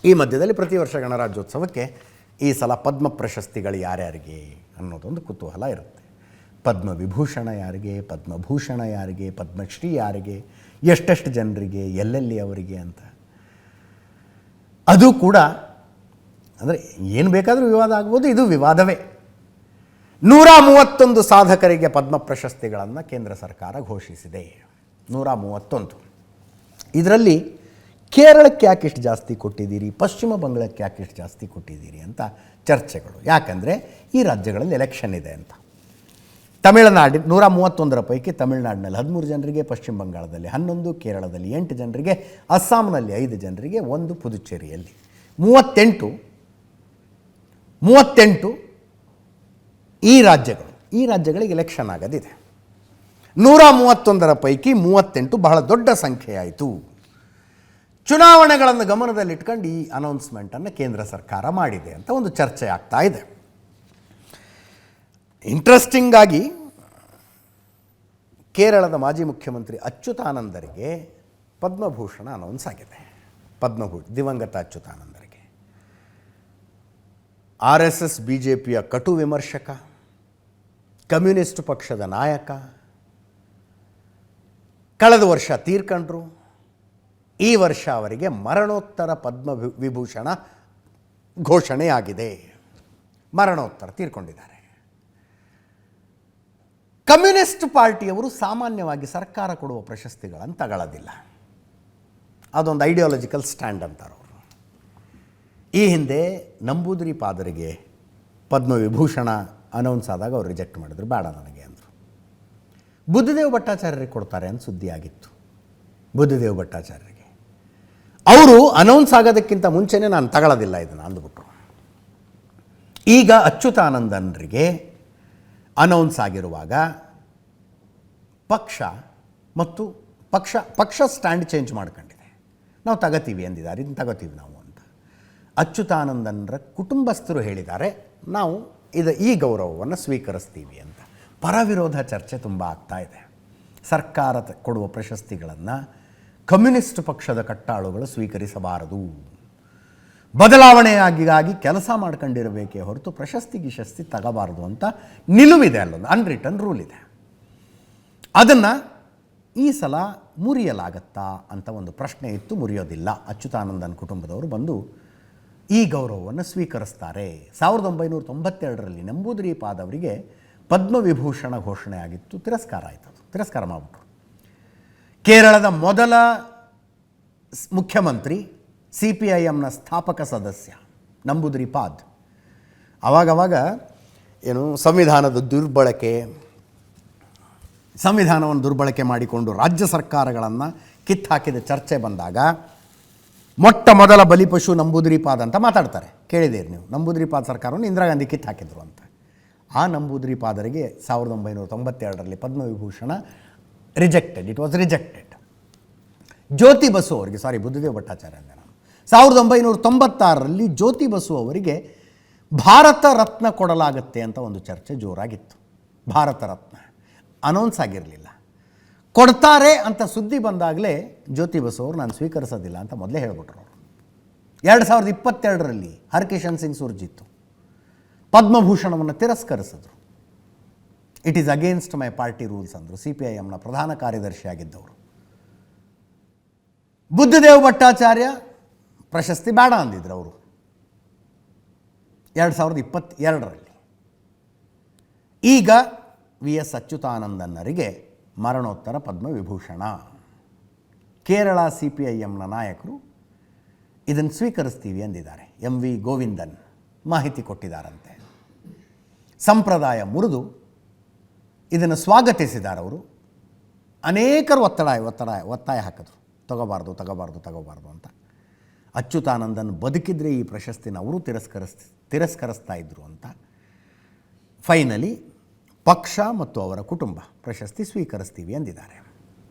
ಈ ಮಧ್ಯದಲ್ಲಿ ಪ್ರತಿ ವರ್ಷ ಗಣರಾಜ್ಯೋತ್ಸವಕ್ಕೆ ಈ ಸಲ ಪದ್ಮ ಪ್ರಶಸ್ತಿಗಳು ಯಾರ್ಯಾರಿಗೆ ಅನ್ನೋದೊಂದು ಕುತೂಹಲ ಇರುತ್ತೆ. ಪದ್ಮವಿಭೂಷಣ ಯಾರಿಗೆ, ಪದ್ಮಭೂಷಣ ಯಾರಿಗೆ, ಪದ್ಮಶ್ರೀ ಯಾರಿಗೆ, ಎಷ್ಟೆಷ್ಟು ಜನರಿಗೆ, ಎಲ್ಲೆಲ್ಲಿ ಅವರಿಗೆ ಅಂತ. ಅದು ಕೂಡ ಅಂದರೆ ಏನು ಬೇಕಾದರೂ ವಿವಾದ ಆಗ್ಬೋದು, ಇದು ವಿವಾದವೇ. 131 ಸಾಧಕರಿಗೆ ಪದ್ಮ ಪ್ರಶಸ್ತಿಗಳನ್ನು ಕೇಂದ್ರ ಸರ್ಕಾರ ಘೋಷಿಸಿದೆ. 131. ಇದರಲ್ಲಿ ಕೇರಳಕ್ಕೆ ಯಾಕೆ ಇಷ್ಟು ಜಾಸ್ತಿ ಕೊಟ್ಟಿದ್ದೀರಿ, ಪಶ್ಚಿಮ ಬಂಗಾಳಕ್ಕೆ ಯಾಕೆ ಇಷ್ಟು ಜಾಸ್ತಿ ಕೊಟ್ಟಿದ್ದೀರಿ ಅಂತ ಚರ್ಚೆಗಳು. ಯಾಕಂದರೆ ಈ ರಾಜ್ಯಗಳಲ್ಲಿ ಎಲೆಕ್ಷನ್ ಇದೆ ಅಂತ. ತಮಿಳುನಾಡು 131 ಪೈಕಿ ತಮಿಳುನಾಡಿನಲ್ಲಿ 13 ಜನರಿಗೆ, ಪಶ್ಚಿಮ ಬಂಗಾಳದಲ್ಲಿ 11, ಕೇರಳದಲ್ಲಿ 8 ಜನರಿಗೆ, ಅಸ್ಸಾಂನಲ್ಲಿ 5 ಜನರಿಗೆ, 1 ಪುದುಚೇರಿಯಲ್ಲಿ 38 ಈ ರಾಜ್ಯಗಳಿಗೆ ಎಲೆಕ್ಷನ್ ಆಗೋದಿದೆ. 131 ಪೈಕಿ 38 ಬಹಳ ದೊಡ್ಡ ಸಂಖ್ಯೆಯಾಯಿತು. ಚುನಾವಣೆಗಳನ್ನು ಗಮನದಲ್ಲಿಟ್ಕೊಂಡು ಈ ಅನೌನ್ಸ್ಮೆಂಟನ್ನು ಕೇಂದ್ರ ಸರ್ಕಾರ ಮಾಡಿದೆ ಅಂತ ಒಂದು ಚರ್ಚೆ ಆಗ್ತಾ ಇದೆ. ಇಂಟ್ರೆಸ್ಟಿಂಗ್ ಆಗಿ ಕೇರಳದ ಮಾಜಿ ಮುಖ್ಯಮಂತ್ರಿ ಅಚ್ಯುತಾನಂದರಿಗೆ ಪದ್ಮಭೂಷಣ ಅನೌನ್ಸ್ ಆಗಿದೆ. ದಿವಂಗತ ಅಚ್ಯುತಾನಂದರಿಗೆ RSS BJPಯ ಕಟು ವಿಮರ್ಶಕ, ಕಮ್ಯುನಿಸ್ಟ್ ಪಕ್ಷದ ನಾಯಕ, ಕಳೆದ ವರ್ಷ ತೀರ್ಕೊಂಡ್ರು. ಈ ವರ್ಷ ಅವರಿಗೆ ಮರಣೋತ್ತರ ಪದ್ಮವಿಭೂಷಣ ಘೋಷಣೆಯಾಗಿದೆ. ಮರಣೋತ್ತರ ತೀರ್ಕೊಂಡಿದ್ದಾರೆ. ಕಮ್ಯುನಿಸ್ಟ್ ಪಾರ್ಟಿಯವರು ಸಾಮಾನ್ಯವಾಗಿ ಸರ್ಕಾರ ಕೊಡುವ ಪ್ರಶಸ್ತಿಗಳನ್ನು ತಗೊಳ್ಳೋದಿಲ್ಲ. ಅದೊಂದು ಐಡಿಯಾಲಜಿಕಲ್ ಸ್ಟ್ಯಾಂಡ್ ಅಂತಾರೆ ಅವರು. ಈ ಹಿಂದೆ ನಂಬೂದಿರಿಪಾದರಿಗೆ ಪದ್ಮವಿಭೂಷಣ ಅನೌನ್ಸ್ ಆದಾಗ ಅವರು ರಿಜೆಕ್ಟ್ ಮಾಡಿದ್ರು, ಬೇಡ ನನಗೆ ಅಂದರು. ಬುದ್ಧದೇವ ಭಟ್ಟಾಚಾರ್ಯರಿಗೆ ಕೊಡ್ತಾರೆ ಅಂತ ಸುದ್ದಿ ಆಗಿತ್ತು. ಬುದ್ಧದೇವ ಭಟ್ಟಾಚಾರ್ಯರಿಗೆ ಅವರು ಅನೌನ್ಸ್ ಆಗೋದಕ್ಕಿಂತ ಮುಂಚೆನೇ ನಾನು ತಗೊಳ್ಳೋದಿಲ್ಲ ಇದನ್ನು ಅಂದ್ಬಿಟ್ರು. ಈಗ ಅಚ್ಯುತಾನಂದನ್ರಿಗೆ ಅನೌನ್ಸ್ ಆಗಿರುವಾಗ ಪಕ್ಷ ಸ್ಟ್ಯಾಂಡ್ ಚೇಂಜ್ ಮಾಡ್ಕೊಂಡಿದೆ. ನಾವು ತಗೋತೀವಿ ಅಂದಿದ್ದಾರೆ, ಇದನ್ನು ತಗೋತೀವಿ ನಾವು ಅಂತ. ಅಚ್ಯುತಾನಂದನ್ರ ಕುಟುಂಬಸ್ಥರು ಹೇಳಿದ್ದಾರೆ, ನಾವು ಈ ಗೌರವವನ್ನು ಸ್ವೀಕರಿಸ್ತೀವಿ ಅಂತ. ಪರವಿರೋಧ ಚರ್ಚೆ ತುಂಬ ಆಗ್ತಾ ಇದೆ. ಸರ್ಕಾರ ಕೊಡುವ ಪ್ರಶಸ್ತಿಗಳನ್ನು ಕಮ್ಯುನಿಸ್ಟ್ ಪಕ್ಷದ ಕಟ್ಟಾಳುಗಳು ಸ್ವೀಕರಿಸಬಾರದು, ಬದಲಾವಣೆಯಾಗಿ ಕೆಲಸ ಮಾಡ್ಕೊಂಡಿರಬೇಕೇ ಹೊರತು ಪ್ರಶಸ್ತಿ ತಗೋಬಾರದು ಅಂತ ನಿಲುವಿದೆ. ಅಲ್ಲೊಂದು ಅನ್ರಿಟನ್ ರೂಲ್ ಇದೆ. ಅದನ್ನು ಈ ಸಲ ಮುರಿಯಲಾಗತ್ತಾ ಅಂತ ಒಂದು ಪ್ರಶ್ನೆ ಇತ್ತು. ಮುರಿಯೋದಿಲ್ಲ. ಅಚ್ಯುತಾನಂದನ್ ಕುಟುಂಬದವರು ಬಂದು ಈ ಗೌರವವನ್ನು ಸ್ವೀಕರಿಸ್ತಾರೆ. 1992ರಲ್ಲಿ ನಂಬೂದಿರಿಪಾದ ಅವರಿಗೆ ಪದ್ಮವಿಭೂಷಣ ಘೋಷಣೆ ಆಗಿತ್ತು. ತಿರಸ್ಕಾರ ಆಯಿತು. ತಿರಸ್ಕಾರ ಮಾಡಿಬಿಟ್ರು. ಕೇರಳದ ಮೊದಲ ಮುಖ್ಯಮಂತ್ರಿ, CPIMನ ಸ್ಥಾಪಕ ಸದಸ್ಯ ನಂಬೂದಿರಿಪಾದ್ ಆವಾಗವಾಗ ಸಂವಿಧಾನವನ್ನು ದುರ್ಬಳಕೆ ಮಾಡಿಕೊಂಡು ರಾಜ್ಯ ಸರ್ಕಾರಗಳನ್ನು ಕಿತ್ತಾಕಿದ ಚರ್ಚೆ ಬಂದಾಗ ಮೊಟ್ಟ ಮೊದಲ ಬಲಿಪಶು ನಂಬೂದಿರಿಪಾದ್ ಅಂತ ಮಾತಾಡ್ತಾರೆ. ಕೇಳಿದ್ದೀರಿ ನೀವು? ನಂಬೂದಿರಿಪಾದ್ ಸರ್ಕಾರವನ್ನು ಇಂದಿರಾ ಗಾಂಧಿ ಕಿತ್ತಾಕಿದ್ರು ಅಂತ. ಆ ನಂಬೂದಿರಿಪಾದರಿಗೆ 1992ರಲ್ಲಿ Padma Vibhushan rejected. It was rejected. Jyoti Basu ಅವರಿಗೆ, ಬುದ್ಧದೇವ ಭಟ್ಟಾಚಾರ್ಯ ಅಂದೆ ನಾನು, 1996ರಲ್ಲಿ ಜ್ಯೋತಿ ಬಸು ಅವರಿಗೆ ಭಾರತ ರತ್ನ ಕೊಡಲಾಗತ್ತೆ ಅಂತ ಒಂದು ಚರ್ಚೆ ಜೋರಾಗಿತ್ತು. ಭಾರತ ರತ್ನ ಅನೌನ್ಸ್ ಆಗಿರಲಿಲ್ಲ. ಕೊಡ್ತಾರೆ ಅಂತ ಸುದ್ದಿ ಬಂದಾಗಲೇ ಜ್ಯೋತಿ ಬಸು ಅವರು ನಾನು ಸ್ವೀಕರಿಸೋದಿಲ್ಲ ಅಂತ ಮೊದಲೇ ಹೇಳ್ಬಿಟ್ರು ಅವರು. 2022ರಲ್ಲಿ ಹರ್ಕಿಶನ್ ಸಿಂಗ್ ಸುರ್ಜಿತ್ತು ಪದ್ಮಭೂಷಣವನ್ನು ತಿರಸ್ಕರಿಸಿದ್ರು. It is against my party rules ಅಂದರು. CPIMನ ಪ್ರಧಾನ ಕಾರ್ಯದರ್ಶಿಯಾಗಿದ್ದವರು. ಬುದ್ಧದೇವ ಭಟ್ಟಾಚಾರ್ಯ ಪ್ರಶಸ್ತಿ ಬೇಡ ಅಂದಿದ್ರು ಅವರು 2022ರಲ್ಲಿ. ಈಗ VS ಅಚ್ಯುತಾನಂದನ್ನರಿಗೆ ಮರಣೋತ್ತರ ಪದ್ಮವಿಭೂಷಣ. ಕೇರಳ CPIMನ ನಾಯಕರು ಇದನ್ನು ಸ್ವೀಕರಿಸ್ತೀವಿ ಅಂದಿದ್ದಾರೆ. MV ಗೋವಿಂದನ್ ಮಾಹಿತಿ ಕೊಟ್ಟಿದ್ದಾರಂತೆ. ಸಂಪ್ರದಾಯ ಮುರಿದು ಇದನ್ನು ಸ್ವಾಗತಿಸಿದ್ದಾರೆ ಅವರು. ಅನೇಕರು ಒತ್ತಾಯ ಹಾಕಿದ್ರು, ತಗೋಬಾರ್ದು ಅಂತ. ಅಚ್ಯುತಾನಂದನ್ ಬದುಕಿದ್ರೆ ಈ ಪ್ರಶಸ್ತಿನ ಅವರು ತಿರಸ್ಕರಿಸ್ತಾ ಇದ್ರು ಅಂತ. ಫೈನಲಿ ಪಕ್ಷ ಮತ್ತು ಅವರ ಕುಟುಂಬ ಪ್ರಶಸ್ತಿ ಸ್ವೀಕರಿಸ್ತೀವಿ ಅಂದಿದ್ದಾರೆ.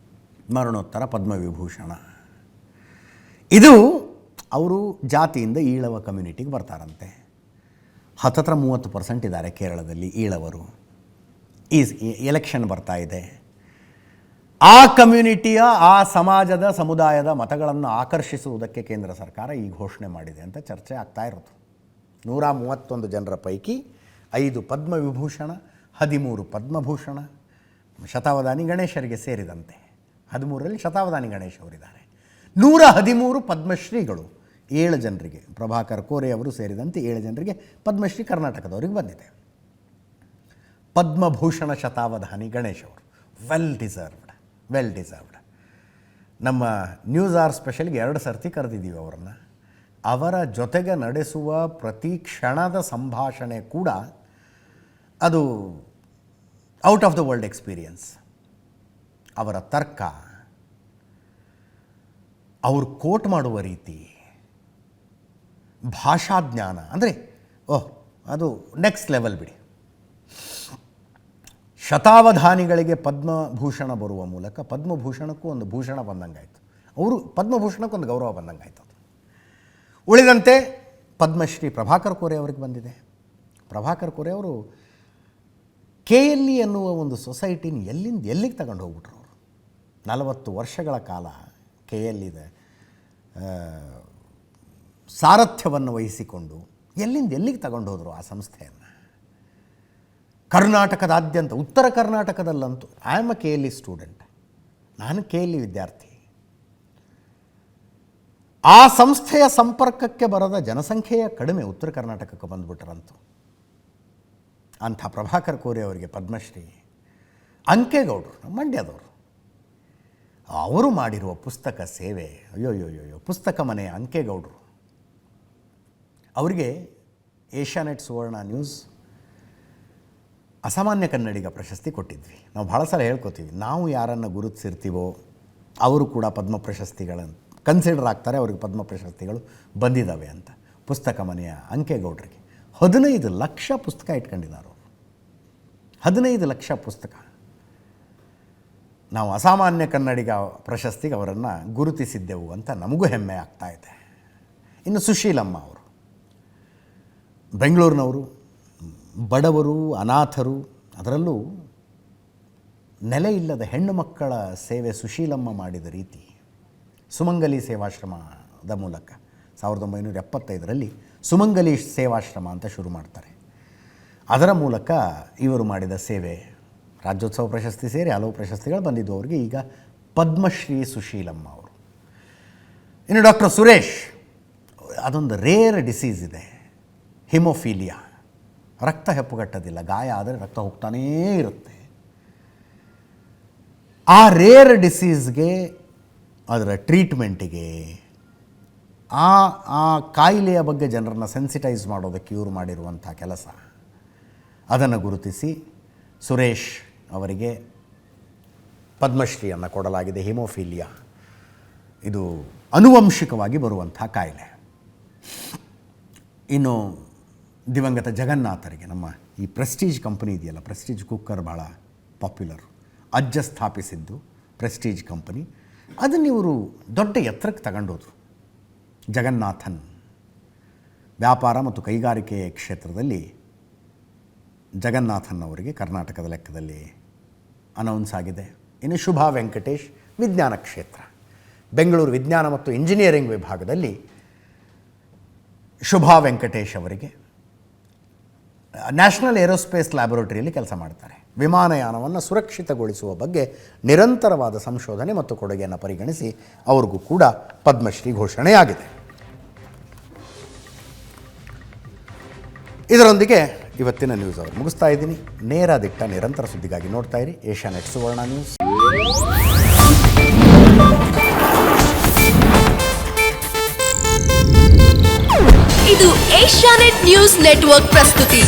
ಮರಣೋತ್ತರ ಪದ್ಮವಿಭೂಷಣ. ಇದು ಅವರು ಜಾತಿಯಿಂದ ಈಳವ ಕಮ್ಯುನಿಟಿಗೆ ಬರ್ತಾರಂತೆ. 30% ಇದ್ದಾರೆ ಕೇರಳದಲ್ಲಿ ಈಳವರು. ಈ ಎಲೆಕ್ಷನ್ ಬರ್ತಾ ಇದೆ. ಆ ಕಮ್ಯುನಿಟಿಯ, ಆ ಸಮಾಜದ, ಸಮುದಾಯದ ಮತಗಳನ್ನು ಆಕರ್ಷಿಸುವುದಕ್ಕೆ ಕೇಂದ್ರ ಸರ್ಕಾರ ಈ ಘೋಷಣೆ ಮಾಡಿದೆ ಅಂತ ಚರ್ಚೆ ಆಗ್ತಾ ಇರೋದು. 131 ಜನರ ಪೈಕಿ 5 ಪದ್ಮವಿಭೂಷಣ, 13 ಪದ್ಮಭೂಷಣ, ಶತಾವಧಾನಿ ಗಣೇಶರಿಗೆ ಸೇರಿದಂತೆ 13ರಲ್ಲಿ ಶತಾವಧಾನಿ ಗಣೇಶ್ ಅವರಿದ್ದಾರೆ. 113 ಪದ್ಮಶ್ರೀಗಳು 7 ಜನರಿಗೆ, ಪ್ರಭಾಕರ್ ಕೋರೆ ಅವರು ಸೇರಿದಂತೆ 7 ಜನರಿಗೆ ಪದ್ಮಶ್ರೀ ಕರ್ನಾಟಕದವರಿಗೆ ಬಂದಿದೆ. ಪದ್ಮಭೂಷಣ ಶತಾವಧಾನಿ ಗಣೇಶ್ ಅವರು ವೆಲ್ ಡಿಸರ್ವ್ಡ್. ನಮ್ಮ ನ್ಯೂಸ್ ಆರ್ ಸ್ಪೆಷಲ್ಗೆ 2 ಸರ್ತಿ ಕರೆದಿದ್ದೀವಿ ಅವರನ್ನು. ಅವರ ಜೊತೆಗೆ ನಡೆಸುವ ಪ್ರತಿ ಕ್ಷಣದ ಸಂಭಾಷಣೆ ಕೂಡ ಅದು out of the world experience. ಅವರ ತರ್ಕ, ಅವರು ಕೋಟ್ ಮಾಡುವ ರೀತಿ, ಭಾಷಾಜ್ಞಾನ ಅಂದರೆ ಅದು ನೆಕ್ಸ್ಟ್ ಲೆವೆಲ್ ಬಿಡಿ. ಶತಾವಧಾನಿಗಳಿಗೆ ಪದ್ಮಭೂಷಣ ಬರುವ ಮೂಲಕ ಪದ್ಮಭೂಷಣಕ್ಕೂ ಒಂದು ಭೂಷಣ ಬಂದಂಗಾಯಿತು, ಅವರು ಪದ್ಮಭೂಷಣಕ್ಕೊಂದು ಗೌರವ ಬಂದಂಗಾಯ್ತು. ಅದು ಉಳಿದಂತೆ ಪದ್ಮಶ್ರೀ ಪ್ರಭಾಕರ್ ಕೋರೆ ಅವರಿಗೆ ಬಂದಿದೆ. ಪ್ರಭಾಕರ್ ಕೋರೆ ಅವರು KLE ಎನ್ನುವ ಒಂದು ಸೊಸೈಟಿನ ಎಲ್ಲಿಗೆ ತಗೊಂಡು ಹೋಗ್ಬಿಟ್ರು ಅವರು. 40 ವರ್ಷಗಳ ಕಾಲ KLEದ ಸಾರಥ್ಯವನ್ನು ವಹಿಸಿಕೊಂಡು ಎಲ್ಲಿಗೆ ತಗೊಂಡು ಹೋದರು ಆ ಸಂಸ್ಥೆಯನ್ನು. ಕರ್ನಾಟಕದಾದ್ಯಂತ, ಉತ್ತರ ಕರ್ನಾಟಕದಲ್ಲಂತೂ, I am a KLE student, ನಾನು KLE ವಿದ್ಯಾರ್ಥಿ. ಆ ಸಂಸ್ಥೆಯ ಸಂಪರ್ಕಕ್ಕೆ ಬರದ ಜನಸಂಖ್ಯೆಯ ಕಡಿಮೆ ಉತ್ತರ ಕರ್ನಾಟಕಕ್ಕೆ ಬಂದುಬಿಟ್ರಂತು. ಅಂಥ ಪ್ರಭಾಕರ್ ಕೋರೆ ಅವರಿಗೆ ಪದ್ಮಶ್ರೀ. ಅಂಕೇಗೌಡರು ಮಂಡ್ಯದವರು, ಅವರು ಮಾಡಿರುವ ಪುಸ್ತಕ ಸೇವೆ, ಅಯ್ಯೋ ಪುಸ್ತಕ ಮನೆ ಅಂಕೇಗೌಡರು ಅವರಿಗೆ ಏಷ್ಯಾನೆಟ್ ಸುವರ್ಣ ನ್ಯೂಸ್ ಅಸಾಮಾನ್ಯ ಕನ್ನಡಿಗ ಪ್ರಶಸ್ತಿ ಕೊಟ್ಟಿದ್ವಿ. ನಾವು ಭಾಳ ಸಲ ಹೇಳ್ಕೊತೀವಿ, ನಾವು ಯಾರನ್ನು ಗುರುತಿಸಿರ್ತೀವೋ ಅವರು ಕೂಡ ಪದ್ಮ ಪ್ರಶಸ್ತಿಗಳನ್ನು ಕನ್ಸಿಡರ್ ಆಗ್ತಾರೆ, ಅವ್ರಿಗೆ ಪದ್ಮ ಪ್ರಶಸ್ತಿಗಳು ಬಂದಿದ್ದಾವೆ ಅಂತ. ಪುಸ್ತಕ ಮನೆಯ ಅಂಕೇಗೌಡರಿಗೆ 15 ಲಕ್ಷ ಪುಸ್ತಕ ಇಟ್ಕೊಂಡಿದ್ದಾರೆ ಅವರು. 15 ಲಕ್ಷ ಪುಸ್ತಕ. ನಾವು ಅಸಾಮಾನ್ಯ ಕನ್ನಡಿಗ ಪ್ರಶಸ್ತಿಗೆ ಅವರನ್ನು ಗುರುತಿಸಿದ್ದೆವು ಅಂತ ನಮಗೂ ಹೆಮ್ಮೆ ಆಗ್ತಾ ಇದೆ. ಇನ್ನು ಸುಶೀಲಮ್ಮ ಅವರು ಬೆಂಗಳೂರಿನವರು, ಬಡವರು, ಅನಾಥರು, ಅದರಲ್ಲೂ ನೆಲೆ ಇಲ್ಲದ ಹೆಣ್ಣು ಮಕ್ಕಳ ಸೇವೆ ಸುಶೀಲಮ್ಮ ಮಾಡಿದ ರೀತಿ, ಸುಮಂಗಲಿ ಸೇವಾಶ್ರಮದ ಮೂಲಕ 1975ರಲ್ಲಿ ಸುಮಂಗಲಿ ಸೇವಾಶ್ರಮ ಅಂತ ಶುರು ಮಾಡ್ತಾರೆ. ಅದರ ಮೂಲಕ ಇವರು ಮಾಡಿದ ಸೇವೆ, ರಾಜ್ಯೋತ್ಸವ ಪ್ರಶಸ್ತಿ ಸೇರಿ ಹಲವು ಪ್ರಶಸ್ತಿಗಳು ಬಂದಿದ್ದು ಅವರಿಗೆ. ಈಗ ಪದ್ಮಶ್ರೀ ಸುಶೀಲಮ್ಮ ಅವರು. ಇನ್ನು ಡಾಕ್ಟರ್ ಸುರೇಶ್, ಅದೊಂದು ರೇರ್ ಡಿಸೀಸ್ ಇದೆ, ಹಿಮೋಫೀಲಿಯಾ. ರಕ್ತ ಹೆಪ್ಪುಗಟ್ಟೋದಿಲ್ಲ, ಗಾಯ ಆದರೆ ರಕ್ತ ಹೋಗ್ತಾನೇ ಇರುತ್ತೆ. ಆ ರೇರ್ ಡಿಸೀಸ್ಗೆ, ಅದರ ಟ್ರೀಟ್ಮೆಂಟಿಗೆ, ಆ ಕಾಯಿಲೆಯ ಬಗ್ಗೆ ಜನರನ್ನು ಸೆನ್ಸಿಟೈಸ್ ಮಾಡೋದಕ್ಕೆ ಇವರು ಮಾಡಿರುವಂಥ ಕೆಲಸ, ಅದನ್ನು ಗುರುತಿಸಿ ಸುರೇಶ್ ಅವರಿಗೆ ಪದ್ಮಶ್ರೀಯನ್ನು ಕೊಡಲಾಗಿದೆ. ಹಿಮೋಫೀಲಿಯಾ ಇದು ಆನುವಂಶಿಕವಾಗಿ ಬರುವಂಥ ಕಾಯಿಲೆ. ಇನ್ನು ದಿವಂಗತ ಜಗನ್ನಾಥರಿಗೆ, ನಮ್ಮ ಈ ಪ್ರೆಸ್ಟೀಜ್ ಕಂಪನಿ ಇದೆಯಲ್ಲ, ಪ್ರೆಸ್ಟೀಜ್ ಕುಕ್ಕರ್ ಭಾಳ ಪಾಪ್ಯುಲರ್, ಅಜ್ಜ ಸ್ಥಾಪಿಸಿದ್ದು ಪ್ರೆಸ್ಟೀಜ್ ಕಂಪನಿ, ಅದನ್ನು ಇವರು ದೊಡ್ಡ ಎತ್ತರಕ್ಕೆ ತಗೊಂಡೋದ್ರು. ಜಗನ್ನಾಥನ್ ವ್ಯಾಪಾರ ಮತ್ತು ಕೈಗಾರಿಕೆ ಕ್ಷೇತ್ರದಲ್ಲಿ ಜಗನ್ನಾಥನ್ ಅವರಿಗೆ ಕರ್ನಾಟಕದ ಲೆಕ್ಕದಲ್ಲಿ ಅನೌನ್ಸ್ ಆಗಿದೆ. ಇನ್ನು ಶುಭಾ ವೆಂಕಟೇಶ್ ವಿಜ್ಞಾನ ಕ್ಷೇತ್ರ, ಬೆಂಗಳೂರು ವಿಜ್ಞಾನ ಮತ್ತು ಇಂಜಿನಿಯರಿಂಗ್ ವಿಭಾಗದಲ್ಲಿ ಶುಭಾ ವೆಂಕಟೇಶ್ ಅವರಿಗೆ ನ್ಯಾಷನಲ್ ಏರೋಸ್ಪೇಸ್ ಲ್ಯಾಬೊರೇಟರಿಯಲ್ಲಿ ಕೆಲಸ ಮಾಡ್ತಾರೆ. ವಿಮಾನಯಾನವನ್ನು ಸುರಕ್ಷಿತಗೊಳಿಸುವ ಬಗ್ಗೆ ನಿರಂತರವಾದ ಸಂಶೋಧನೆ ಮತ್ತು ಕೊಡುಗೆಯನ್ನು ಪರಿಗಣಿಸಿ ಅವ್ರಿಗೂ ಕೂಡ ಪದ್ಮಶ್ರೀ ಘೋಷಣೆಯಾಗಿದೆ. ಇದರೊಂದಿಗೆ ಇವತ್ತಿನ ನ್ಯೂಸ್ ಅವರು ಮುಗಿಸ್ತಾ ಇದ್ದೀನಿ. ನೇರ ದಿಟ್ಟ ನಿರಂತರ ಸುದ್ದಿಗಾಗಿ ನೋಡ್ತಾ ಇರಿ ಏಷ್ಯಾನೆಟ್ ಸುವರ್ಣ ನ್ಯೂಸ್. ಇದು ಏಷ್ಯಾನೆಟ್ ನ್ಯೂಸ್ ನೆಟ್ವರ್ಕ್ ಪ್ರಸ್ತುತಿ.